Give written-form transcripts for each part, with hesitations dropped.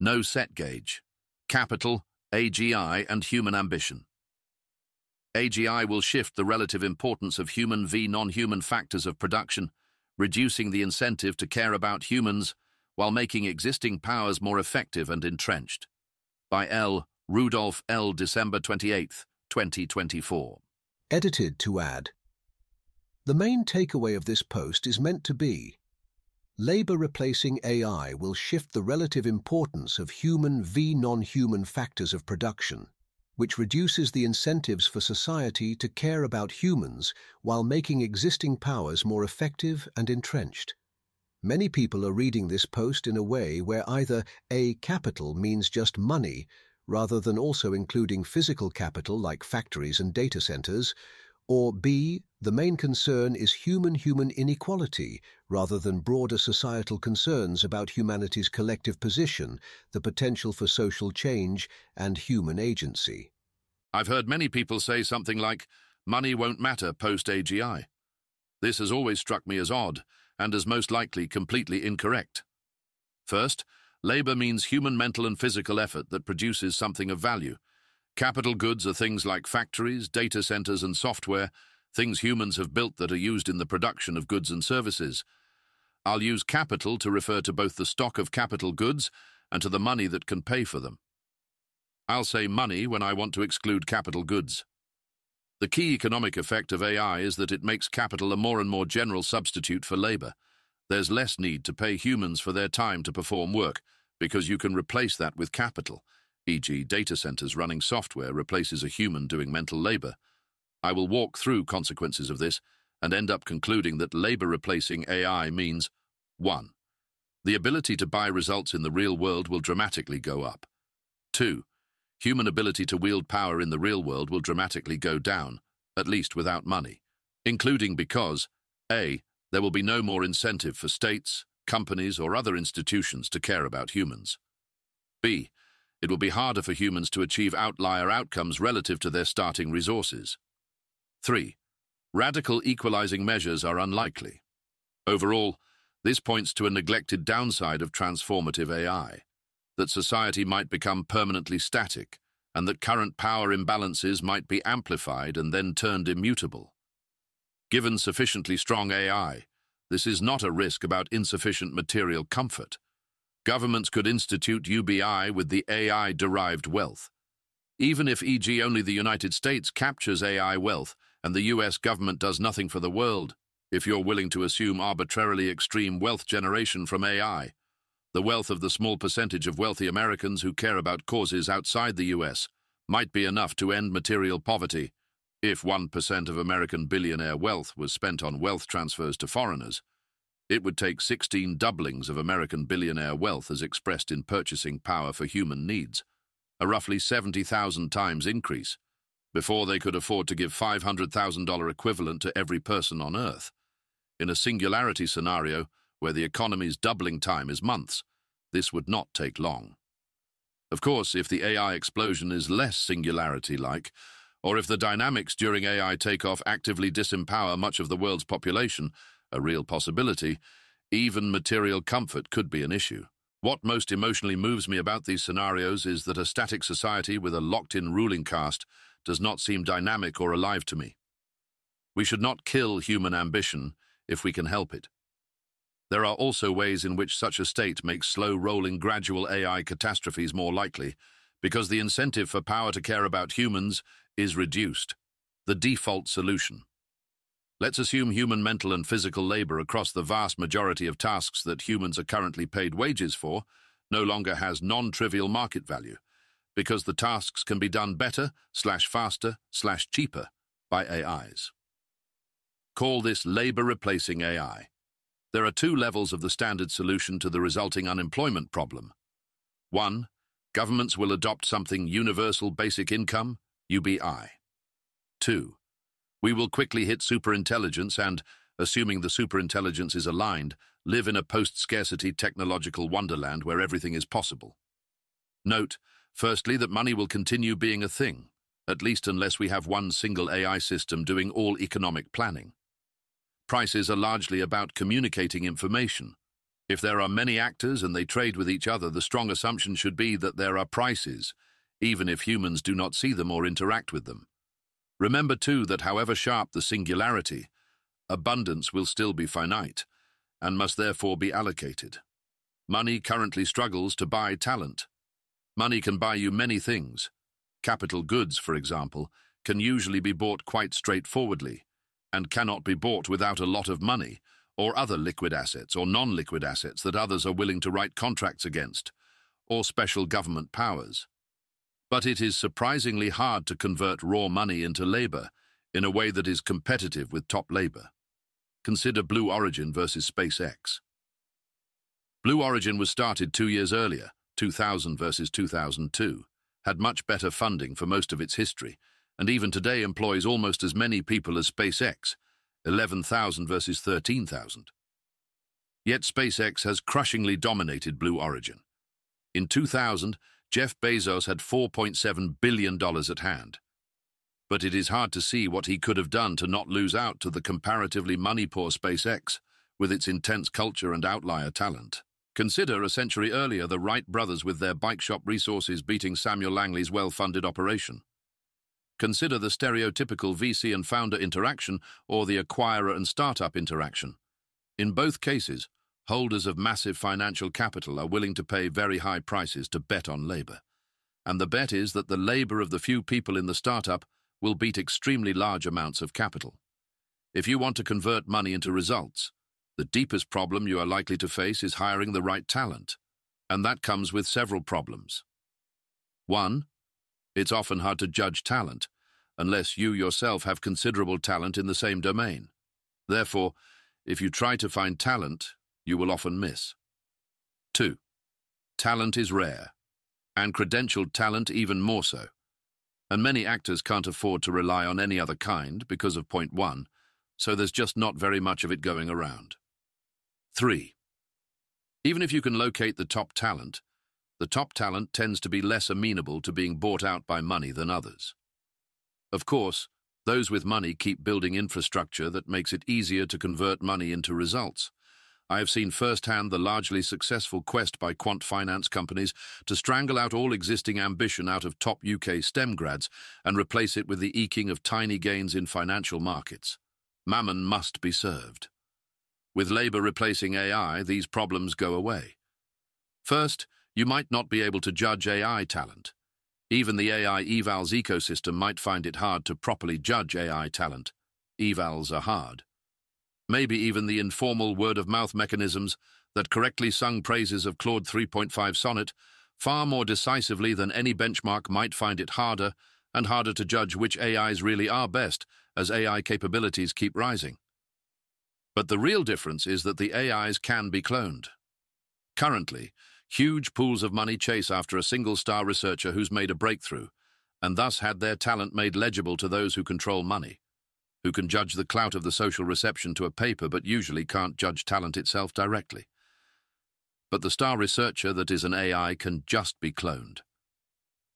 no set gauge, capital, AGI, and human ambition. AGI will shift the relative importance of human v non-human factors of production, reducing the incentive to care about humans while making existing powers more effective and entrenched. By L Rudolf L, December 28, 2024. Edited to add. The main takeaway of this post is meant to be: labor replacing AI will shift the relative importance of human v non-human factors of production, which reduces the incentives for society to care about humans while making existing powers more effective and entrenched. Many people are reading this post in a way where either A, capital means just money, rather than also including physical capital like factories and data centers, or B, the main concern is human-human inequality rather than broader societal concerns about humanity's collective position, the potential for social change, and human agency. I've heard many people say something like, money won't matter post-AGI. This has always struck me as odd, and as most likely completely incorrect. First, labor means human mental and physical effort that produces something of value. Capital goods are things like factories, data centers, and software, things humans have built that are used in the production of goods and services. I'll use capital to refer to both the stock of capital goods and to the money that can pay for them. I'll say money when I want to exclude capital goods. The key economic effect of AI is that it makes capital a more and more general substitute for labor. There's less need to pay humans for their time to perform work, because you can replace that with capital, e.g. data centers running software replaces a human doing mental labor. I will walk through consequences of this and end up concluding that labor replacing AI means 1. The ability to buy results in the real world will dramatically go up. 2. Human ability to wield power in the real world will dramatically go down, at least without money, including because A. There will be no more incentive for states, companies, or other institutions to care about humans. B. It will be harder for humans to achieve outlier outcomes relative to their starting resources. 3. Radical equalizing measures are unlikely. Overall, this points to a neglected downside of transformative AI, that society might become permanently static, and that current power imbalances might be amplified and then turned immutable. Given sufficiently strong AI, this is not a risk about insufficient material comfort. Governments could institute UBI with the AI-derived wealth. Even if, e.g., only the United States captures AI wealth and the US government does nothing for the world, if you're willing to assume arbitrarily extreme wealth generation from AI, the wealth of the small percentage of wealthy Americans who care about causes outside the US might be enough to end material poverty. If 1% of American billionaire wealth was spent on wealth transfers to foreigners, it would take 16 doublings of American billionaire wealth as expressed in purchasing power for human needs, a roughly 70,000 times increase, before they could afford to give $500,000 equivalent to every person on Earth. In a singularity scenario, where the economy's doubling time is months, this would not take long. Of course, if the AI explosion is less singularity-like, or if the dynamics during AI takeoff actively disempower much of the world's population, a real possibility, even material comfort could be an issue. What most emotionally moves me about these scenarios is that a static society with a locked-in ruling caste does not seem dynamic or alive to me. We should not kill human ambition if we can help it. There are also ways in which such a state makes slow-rolling gradual AI catastrophes more likely, because the incentive for power to care about humans is reduced. The default solution. Let's assume human mental and physical labor across the vast majority of tasks that humans are currently paid wages for no longer has non-trivial market value, because the tasks can be done better, faster, cheaper by AIs. Call this labor replacing AI. There are two levels of the standard solution to the resulting unemployment problem. 1. Governments will adopt something universal basic income, UBI. 2. We will quickly hit superintelligence and, assuming the superintelligence is aligned, live in a post-scarcity technological wonderland where everything is possible. Note, firstly, that money will continue being a thing, at least unless we have one single AI system doing all economic planning. Prices are largely about communicating information. If there are many actors and they trade with each other, the strong assumption should be that there are prices, even if humans do not see them or interact with them. Remember, too, that however sharp the singularity, abundance will still be finite, and must therefore be allocated. Money currently struggles to buy talent. Money can buy you many things. Capital goods, for example, can usually be bought quite straightforwardly, and cannot be bought without a lot of money, or other liquid assets or non-liquid assets that others are willing to write contracts against, or special government powers. But it is surprisingly hard to convert raw money into labor in a way that is competitive with top labor. Consider Blue Origin versus SpaceX. Blue Origin was started 2 years earlier, 2000 versus 2002, had much better funding for most of its history, and even today employs almost as many people as SpaceX, 11,000 versus 13,000. Yet SpaceX has crushingly dominated Blue Origin. In 2000, Jeff Bezos had $4.7 billion at hand. But it is hard to see what he could have done to not lose out to the comparatively money-poor SpaceX, with its intense culture and outlier talent. Consider a century earlier the Wright brothers with their bike shop resources beating Samuel Langley's well-funded operation. Consider the stereotypical VC and founder interaction or the acquirer and startup interaction. In both cases, holders of massive financial capital are willing to pay very high prices to bet on labor. And the bet is that the labor of the few people in the startup will beat extremely large amounts of capital. If you want to convert money into results, the deepest problem you are likely to face is hiring the right talent. And that comes with several problems. 1. It's often hard to judge talent, unless you yourself have considerable talent in the same domain. Therefore, if you try to find talent, you will often miss. 2. Talent is rare, and credentialed talent even more so. And many actors can't afford to rely on any other kind because of point 1, so there's just not very much of it going around. 3. Even if you can locate the top talent tends to be less amenable to being bought out by money than others. Of course, those with money keep building infrastructure that makes it easier to convert money into results. I have seen firsthand the largely successful quest by quant finance companies to strangle out all existing ambition out of top UK STEM grads and replace it with the eking of tiny gains in financial markets. Mammon must be served. With labor replacing AI, these problems go away. First, you might not be able to judge AI talent. Even the AI evals ecosystem might find it hard to properly judge AI talent. Evals are hard. Maybe even the informal word-of-mouth mechanisms that correctly sung praises of Claude 3.5 Sonnet far more decisively than any benchmark might find it harder and harder to judge which AIs really are best as AI capabilities keep rising. But the real difference is that the AIs can be cloned. Currently, huge pools of money chase after a single-star researcher who's made a breakthrough, and thus had their talent made legible to those who control money, who can judge the clout of the social reception to a paper but usually can't judge talent itself directly. But the star researcher that is an AI can just be cloned.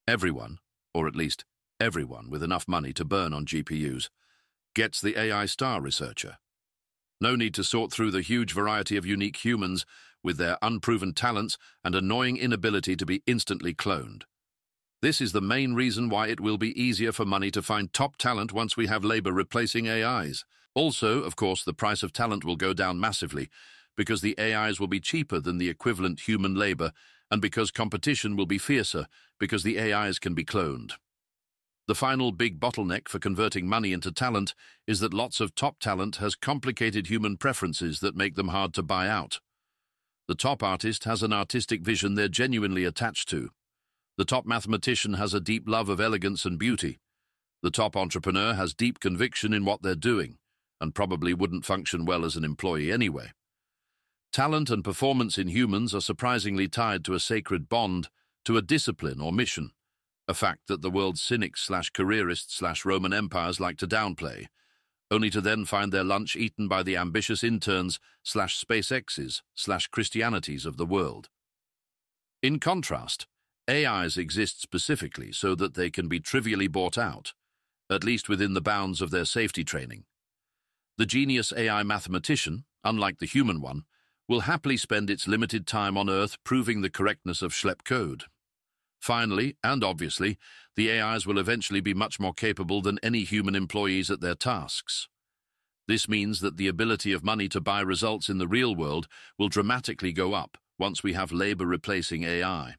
Everyone, or at least everyone with enough money to burn on GPUs, gets the AI star researcher. No need to sort through the huge variety of unique humans with their unproven talents and annoying inability to be instantly cloned. This is the main reason why it will be easier for money to find top talent once we have labor replacing AIs. Also, of course, the price of talent will go down massively because the AIs will be cheaper than the equivalent human labor and because competition will be fiercer because the AIs can be cloned. The final big bottleneck for converting money into talent is that lots of top talent has complicated human preferences that make them hard to buy out. The top artist has an artistic vision they're genuinely attached to. The top mathematician has a deep love of elegance and beauty. The top entrepreneur has deep conviction in what they're doing, and probably wouldn't function well as an employee anyway. Talent and performance in humans are surprisingly tied to a sacred bond, to a discipline or mission, a fact that the world's cynics/careerists/Roman empires like to downplay, only to then find their lunch eaten by the ambitious interns/SpaceXs/Christianities of the world. In contrast, AIs exist specifically so that they can be trivially bought out, at least within the bounds of their safety training. The genius AI mathematician, unlike the human one, will happily spend its limited time on Earth proving the correctness of schlepp code. Finally, and obviously, the AIs will eventually be much more capable than any human employees at their tasks. This means that the ability of money to buy results in the real world will dramatically go up once we have labor replacing AI.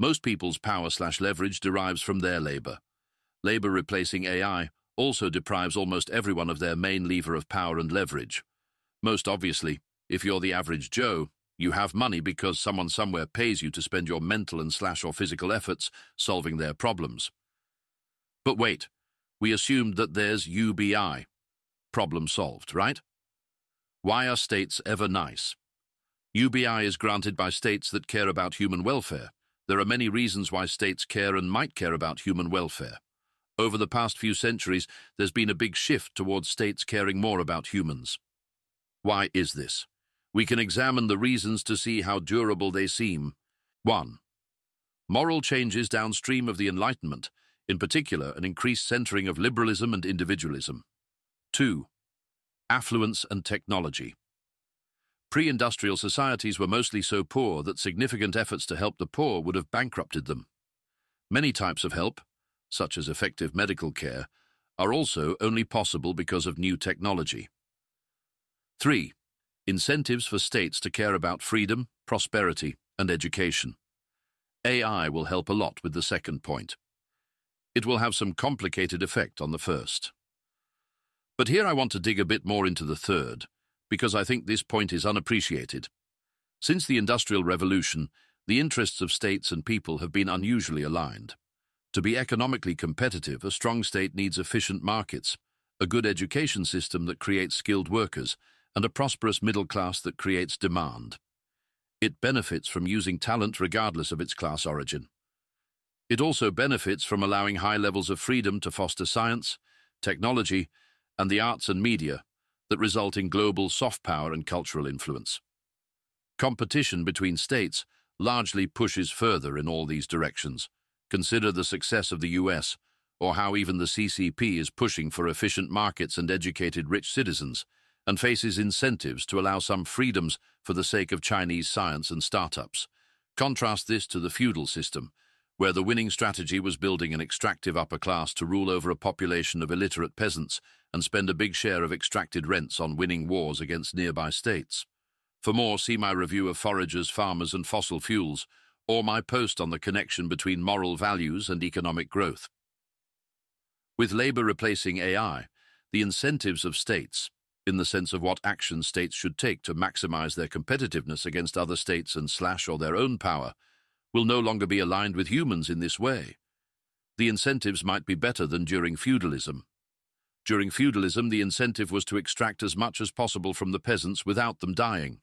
Most people's power/leverage derives from their labor. Labor replacing AI also deprives almost everyone of their main lever of power and leverage. Most obviously, if you're the average Joe, you have money because someone somewhere pays you to spend your mental and/or physical efforts solving their problems. But wait, we assumed that there's UBI. Problem solved, right? Why are states ever nice? UBI is granted by states that care about human welfare. There are many reasons why states care and might care about human welfare. Over the past few centuries, there's been a big shift towards states caring more about humans. Why is this? We can examine the reasons to see how durable they seem. 1. Moral changes downstream of the Enlightenment, in particular an increased centering of liberalism and individualism. 2. Affluence and technology. Pre-industrial societies were mostly so poor that significant efforts to help the poor would have bankrupted them. Many types of help, such as effective medical care, are also only possible because of new technology. 3. Incentives for states to care about freedom, prosperity, and education. AI will help a lot with the second point. It will have some complicated effect on the first. But here I want to dig a bit more into the third, because I think this point is unappreciated. Since the Industrial Revolution, the interests of states and people have been unusually aligned. To be economically competitive, a strong state needs efficient markets, a good education system that creates skilled workers, and a prosperous middle class that creates demand. It benefits from using talent regardless of its class origin. It also benefits from allowing high levels of freedom to foster science, technology, and the arts and media that result in global soft power and cultural influence. Competition between states largely pushes further in all these directions. Consider the success of the US, or how even the CCP is pushing for efficient markets and educated rich citizens, and faces incentives to allow some freedoms for the sake of Chinese science and startups. Contrast this to the feudal system, where the winning strategy was building an extractive upper class to rule over a population of illiterate peasants and spend a big share of extracted rents on winning wars against nearby states. For more, see my review of foragers, farmers, and fossil fuels, or my post on the connection between moral values and economic growth. With labor replacing AI, the incentives of states, in the sense of what actions states should take to maximize their competitiveness against other states and/or their own power, will no longer be aligned with humans in this way. The incentives might be better than during feudalism. During feudalism, the incentive was to extract as much as possible from the peasants without them dying.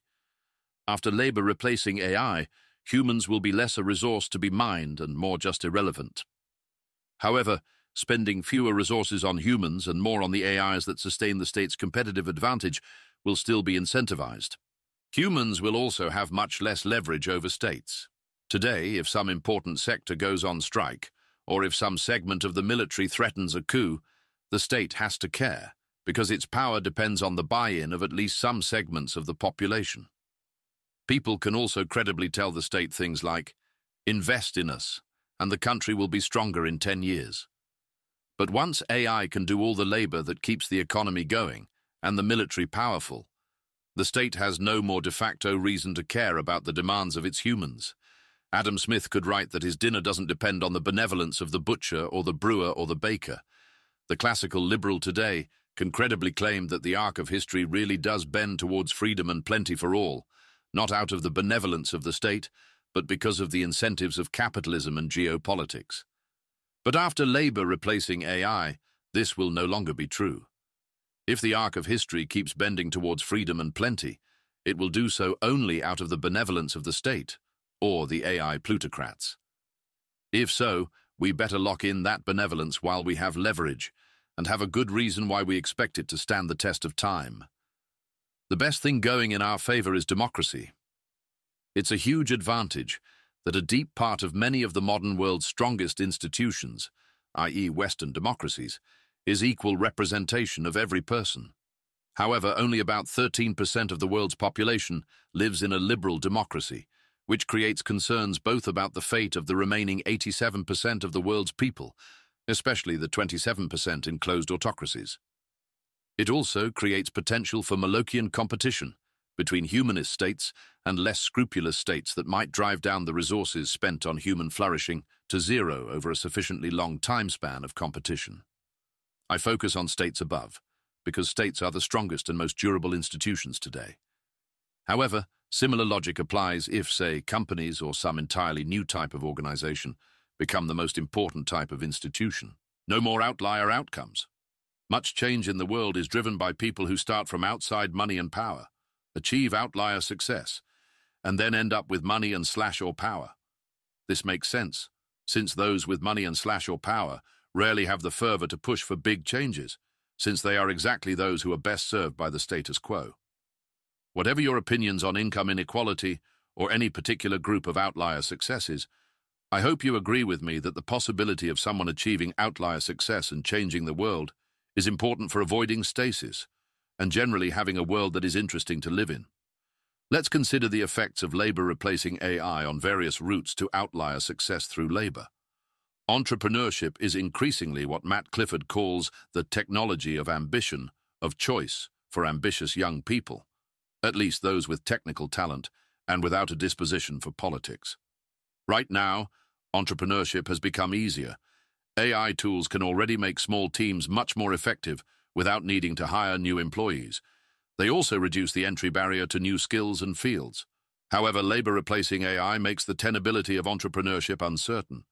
After labor replacing AI, humans will be less a resource to be mined and more just irrelevant. However, spending fewer resources on humans and more on the AIs that sustain the state's competitive advantage will still be incentivized. Humans will also have much less leverage over states. Today, if some important sector goes on strike, or if some segment of the military threatens a coup, the state has to care, because its power depends on the buy-in of at least some segments of the population. People can also credibly tell the state things like, "Invest in us, and the country will be stronger in 10 years. But once AI can do all the labor that keeps the economy going and the military powerful, the state has no more de facto reason to care about the demands of its humans. Adam Smith could write that his dinner doesn't depend on the benevolence of the butcher or the brewer or the baker. The classical liberal today can credibly claim that the arc of history really does bend towards freedom and plenty for all, not out of the benevolence of the state, but because of the incentives of capitalism and geopolitics. But after labor replacing AI, this will no longer be true. If the arc of history keeps bending towards freedom and plenty, it will do so only out of the benevolence of the state, or the AI plutocrats. If so, we better lock in that benevolence while we have leverage, and have a good reason why we expect it to stand the test of time. The best thing going in our favor is democracy. It's a huge advantage that a deep part of many of the modern world's strongest institutions, i.e. Western democracies, is equal representation of every person. However, only about 13% of the world's population lives in a liberal democracy, which creates concerns both about the fate of the remaining 87% of the world's people, especially the 27% in closed autocracies. It also creates potential for Molochian competition between humanist states and less scrupulous states that might drive down the resources spent on human flourishing to zero over a sufficiently long time span of competition. I focus on states above, because states are the strongest and most durable institutions today. However, similar logic applies if, say, companies or some entirely new type of organization become the most important type of institution. No more outlier outcomes. Much change in the world is driven by people who start from outside money and power, achieve outlier success, and then end up with money and or power. This makes sense, since those with money and or power rarely have the fervor to push for big changes, since they are exactly those who are best served by the status quo. Whatever your opinions on income inequality or any particular group of outlier successes, I hope you agree with me that the possibility of someone achieving outlier success and changing the world is important for avoiding stasis and generally having a world that is interesting to live in. Let's consider the effects of labor replacing AI on various routes to outlier success through labor. Entrepreneurship is increasingly what Matt Clifford calls the technology of ambition, of choice for ambitious young people, at least those with technical talent and without a disposition for politics. Right now, entrepreneurship has become easier. AI tools can already make small teams much more effective without needing to hire new employees. They also reduce the entry barrier to new skills and fields. However, labor replacing AI makes the tenability of entrepreneurship uncertain.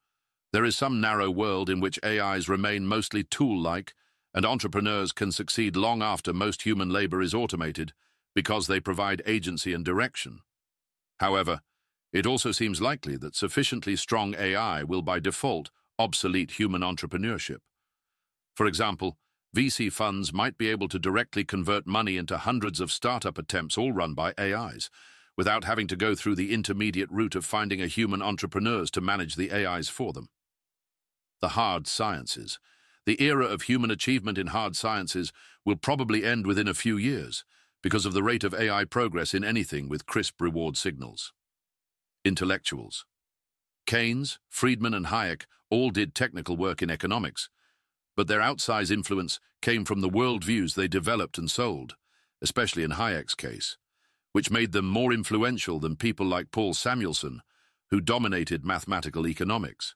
There is some narrow world in which AIs remain mostly tool-like, and entrepreneurs can succeed long after most human labor is automated because they provide agency and direction. However, it also seems likely that sufficiently strong AI will by default obsolete human entrepreneurship. For example, VC funds might be able to directly convert money into hundreds of startup attempts all run by AIs, without having to go through the intermediate route of finding a human entrepreneurs to manage the AIs for them. The hard sciences. The era of human achievement in hard sciences will probably end within a few years because of the rate of AI progress in anything with crisp reward signals. Intellectuals. Keynes, Friedman, and Hayek all did technical work in economics, but their outsized influence came from the worldviews they developed and sold, especially in Hayek's case, which made them more influential than people like Paul Samuelson, who dominated mathematical economics.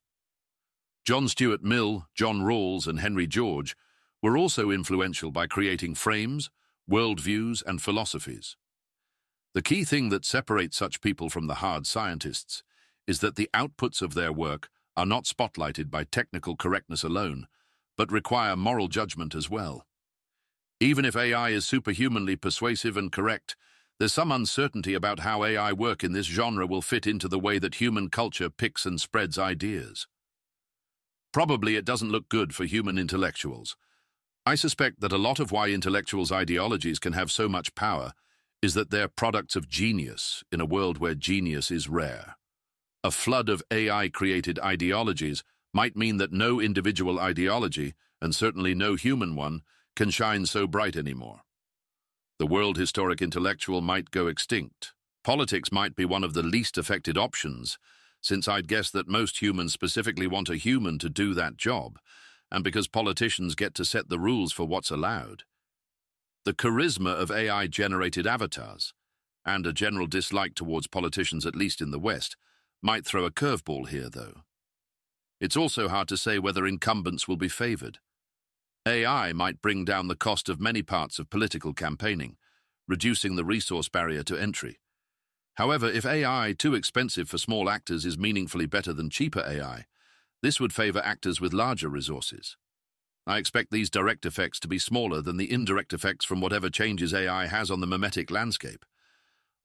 John Stuart Mill, John Rawls, and Henry George were also influential by creating frames, worldviews, and philosophies. The key thing that separates such people from the hard scientists is that the outputs of their work are not spotlighted by technical correctness alone, but require moral judgment as well. Even if AI is superhumanly persuasive and correct, there's some uncertainty about how AI work in this genre will fit into the way that human culture picks and spreads ideas. Probably it doesn't look good for human intellectuals. I suspect that a lot of why intellectuals' ideologies can have so much power is that they're products of genius in a world where genius is rare. A flood of AI-created ideologies might mean that no individual ideology, and certainly no human one, can shine so bright anymore. The world historic intellectual might go extinct. Politics might be one of the least affected options, since I'd guess that most humans specifically want a human to do that job, and because politicians get to set the rules for what's allowed. The charisma of AI-generated avatars, and a general dislike towards politicians, at least in the West, might throw a curveball here, though. It's also hard to say whether incumbents will be favored. AI might bring down the cost of many parts of political campaigning, reducing the resource barrier to entry. However, if AI too expensive for small actors is meaningfully better than cheaper AI, this would favor actors with larger resources. I expect these direct effects to be smaller than the indirect effects from whatever changes AI has on the mimetic landscape.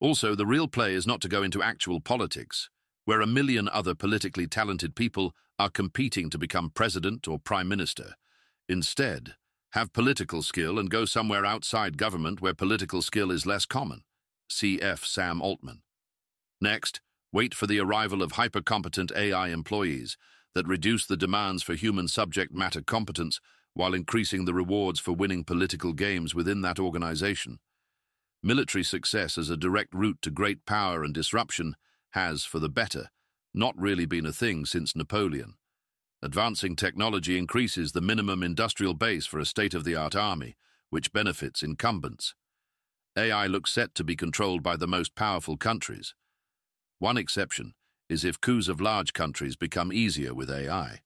Also, the real play is not to go into actual politics, where a million other politically talented people are competing to become president or prime minister. Instead, have political skill and go somewhere outside government where political skill is less common. Cf. Sam Altman. Next, wait for the arrival of hyper-competent AI employees that reduce the demands for human subject matter competence while increasing the rewards for winning political games within that organization. Military success as a direct route to great power and disruption has, for the better, not really been a thing since Napoleon. Advancing technology increases the minimum industrial base for a state-of-the-art army, which benefits incumbents. AI looks set to be controlled by the most powerful countries. One exception is if coups of large countries become easier with AI.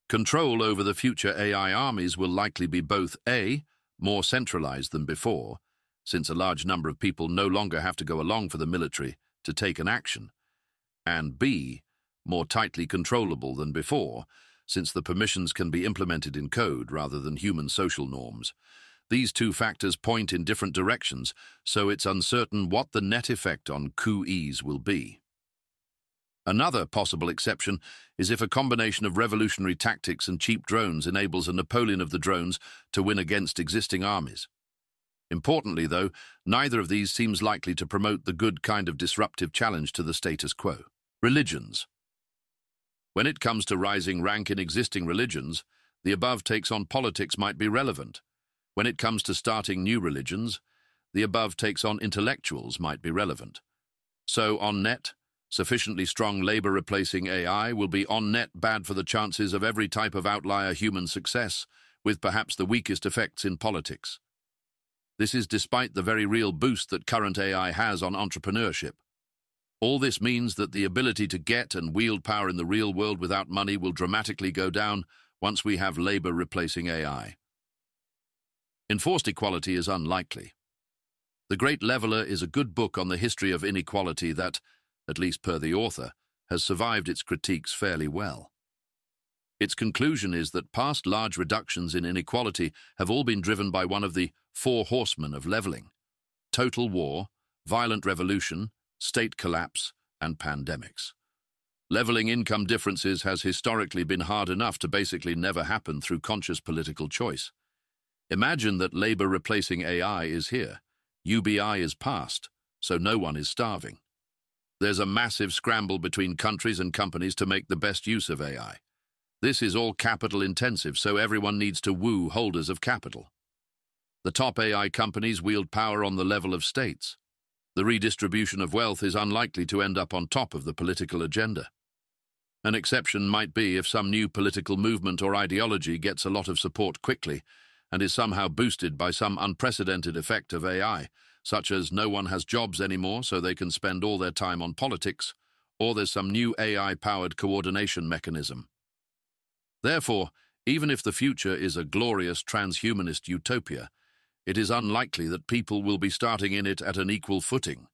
Control over the future AI armies will likely be both A, more centralized than before, since a large number of people no longer have to go along for the military to take an action, and B, more tightly controllable than before, since the permissions can be implemented in code rather than human social norms. These two factors point in different directions, so it's uncertain what the net effect on coup ease will be. Another possible exception is if a combination of revolutionary tactics and cheap drones enables a Napoleon of the drones to win against existing armies. Importantly, though, neither of these seems likely to promote the good kind of disruptive challenge to the status quo. Religions. When it comes to rising rank in existing religions, the above takes on politics might be relevant. When it comes to starting new religions, the above takes on intellectuals might be relevant. So, on net, sufficiently strong labor replacing AI will be on net bad for the chances of every type of outlier human success, with perhaps the weakest effects in politics. This is despite the very real boost that current AI has on entrepreneurship. All this means that the ability to get and wield power in the real world without money will dramatically go down once we have labor replacing AI. Enforced equality is unlikely. The Great Leveler is a good book on the history of inequality that, at least per the author, has survived its critiques fairly well. Its conclusion is that past large reductions in inequality have all been driven by one of the four horsemen of leveling: total war, violent revolution, state collapse, and pandemics. Leveling income differences has historically been hard enough to basically never happen through conscious political choice. Imagine that labor replacing AI is here. UBI is past, so no one is starving. There's a massive scramble between countries and companies to make the best use of AI. This is all capital intensive, so everyone needs to woo holders of capital. The top AI companies wield power on the level of states. The redistribution of wealth is unlikely to end up on top of the political agenda. An exception might be if some new political movement or ideology gets a lot of support quickly and is somehow boosted by some unprecedented effect of AI, such as no one has jobs anymore so they can spend all their time on politics, or there's some new AI-powered coordination mechanism. Therefore, even if the future is a glorious transhumanist utopia, it is unlikely that people will be starting in it at an equal footing.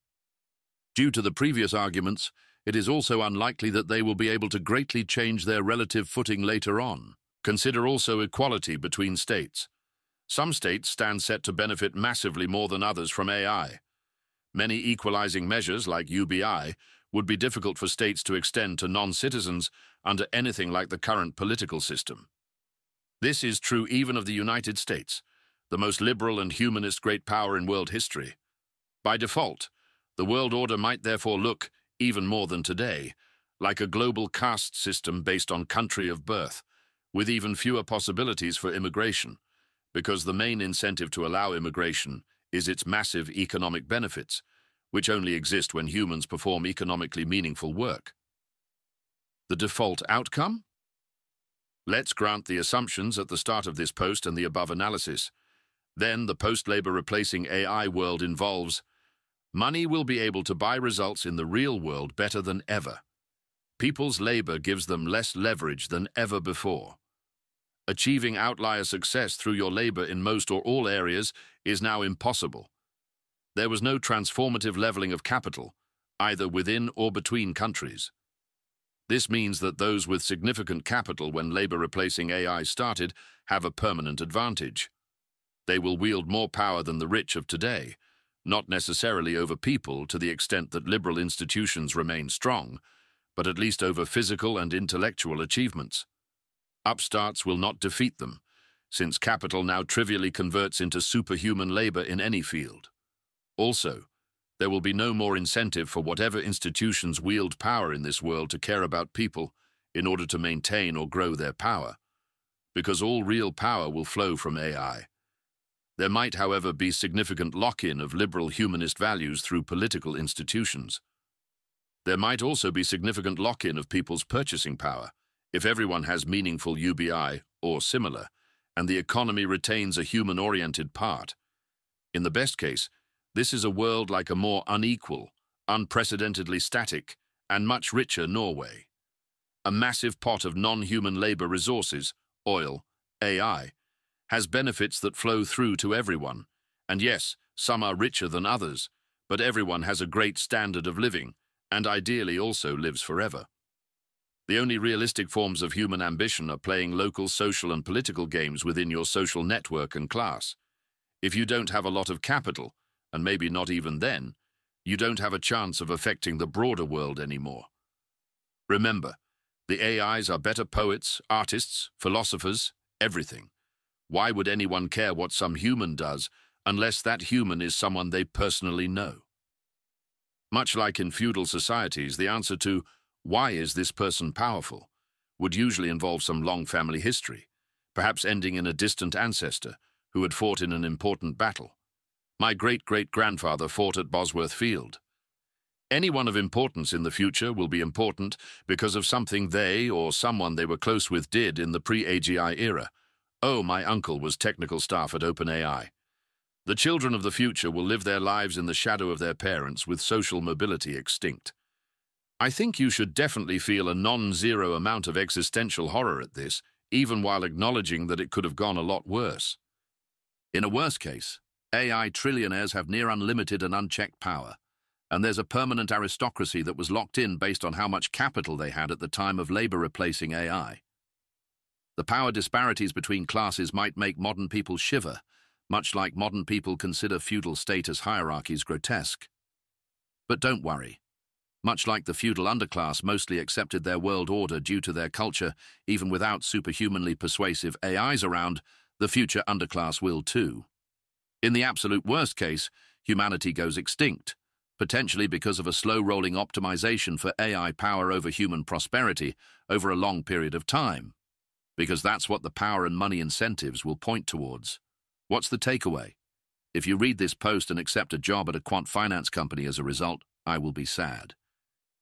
Due to the previous arguments, it is also unlikely that they will be able to greatly change their relative footing later on. Consider also equality between states. Some states stand set to benefit massively more than others from AI. Many equalizing measures, like UBI, would be difficult for states to extend to non-citizens under anything like the current political system. This is true even of the United States, the most liberal and humanist great power in world history. By default, the world order might therefore look, even more than today, like a global caste system based on country of birth, with even fewer possibilities for immigration, because the main incentive to allow immigration is its massive economic benefits, which only exist when humans perform economically meaningful work. The default outcome? Let's grant the assumptions at the start of this post and the above analysis. Then the post-labor replacing AI world involves: money will be able to buy results in the real world better than ever. People's labor gives them less leverage than ever before. Achieving outlier success through your labor in most or all areas is now impossible. There was no transformative leveling of capital, either within or between countries. This means that those with significant capital when labor replacing AI started have a permanent advantage. They will wield more power than the rich of today, not necessarily over people to the extent that liberal institutions remain strong, but at least over physical and intellectual achievements. Upstarts will not defeat them, since capital now trivially converts into superhuman labor in any field. Also, there will be no more incentive for whatever institutions wield power in this world to care about people in order to maintain or grow their power. because all real power will flow from AI. There might, however, be significant lock-in of liberal humanist values through political institutions. There might also be significant lock-in of people's purchasing power if everyone has meaningful UBI or similar, and the economy retains a human-oriented part. In the best case, this is a world like a more unequal, unprecedentedly static, and much richer Norway. A massive pot of non-human labor resources, oil, AI, has benefits that flow through to everyone. And yes, some are richer than others, but everyone has a great standard of living, and ideally also lives forever. The only realistic forms of human ambition are playing local social and political games within your social network and class. If you don't have a lot of capital, and maybe not even then, you don't have a chance of affecting the broader world anymore. Remember, the AIs are better poets, artists, philosophers, everything. Why would anyone care what some human does unless that human is someone they personally know? Much like in feudal societies, the answer to "why is this person powerful?" would usually involve some long family history, perhaps ending in a distant ancestor who had fought in an important battle. My great-great-grandfather fought at Bosworth Field. Anyone of importance in the future will be important because of something they or someone they were close with did in the pre-AGI era. Oh, my uncle was technical staff at OpenAI. The children of the future will live their lives in the shadow of their parents with social mobility extinct. I think you should definitely feel a non-zero amount of existential horror at this, even while acknowledging that it could have gone a lot worse. In a worse case, AI trillionaires have near unlimited and unchecked power, and there's a permanent aristocracy that was locked in based on how much capital they had at the time of labor replacing AI. The power disparities between classes might make modern people shiver, much like modern people consider feudal status hierarchies grotesque. But don't worry. Much like the feudal underclass mostly accepted their world order due to their culture, even without superhumanly persuasive AIs around, the future underclass will too. In the absolute worst case, humanity goes extinct, potentially because of a slow-rolling optimization for AI power over human prosperity over a long period of time. Because that's what the power and money incentives will point towards. What's the takeaway? If you read this post and accept a job at a quant finance company as a result, I will be sad.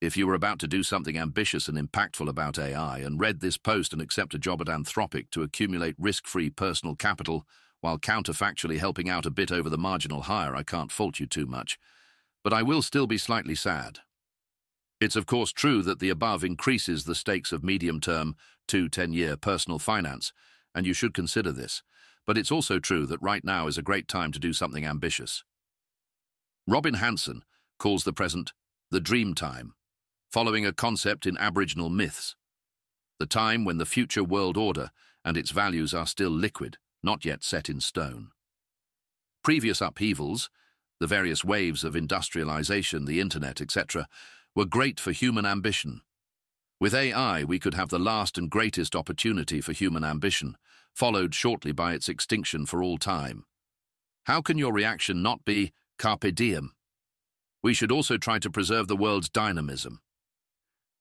If you were about to do something ambitious and impactful about AI and read this post and accept a job at Anthropic to accumulate risk-free personal capital while counterfactually helping out a bit over the marginal hire, I can't fault you too much. But I will still be slightly sad. It's of course true that the above increases the stakes of medium-term, 2-10-year personal finance, and you should consider this. But it's also true that right now is a great time to do something ambitious. Robin Hanson calls the present the dream time, following a concept in Aboriginal myths. The time when the future world order and its values are still liquid, not yet set in stone. Previous upheavals, the various waves of industrialization, the internet, etc., were great for human ambition. With AI, we could have the last and greatest opportunity for human ambition, followed shortly by its extinction for all time. How can your reaction not be carpe diem? We should also try to preserve the world's dynamism.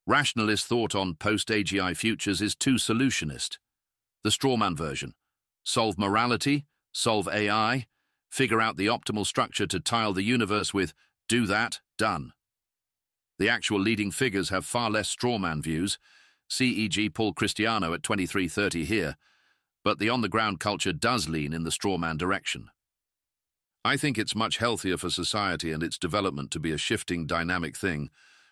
Rationalist thought on post-AGI futures is too solutionist. The strawman version: solve morality, solve AI, figure out the optimal structure to tile the universe with, do that, done. The actual leading figures have far less strawman views, e.g. Paul Cristiano at 2330 here, but the on-the-ground culture does lean in the strawman direction. I think it's much healthier for society and its development to be a shifting, dynamic thing,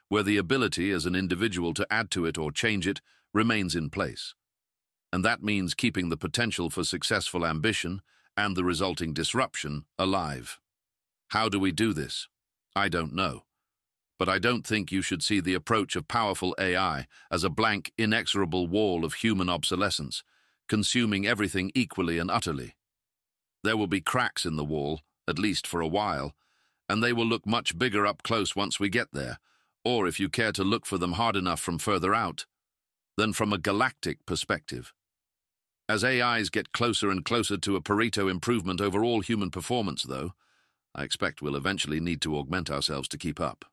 where the ability as an individual to add to it or change it remains in place. And that means keeping the potential for successful ambition and the resulting disruption alive. How do we do this? I don't know. But I don't think you should see the approach of powerful AI as a blank, inexorable wall of human obsolescence, consuming everything equally and utterly. There will be cracks in the wall, at least for a while, and they will look much bigger up close once we get there, or if you care to look for them hard enough from further out, than from a galactic perspective. As AIs get closer and closer to a Pareto improvement over all human performance, though, I expect we'll eventually need to augment ourselves to keep up.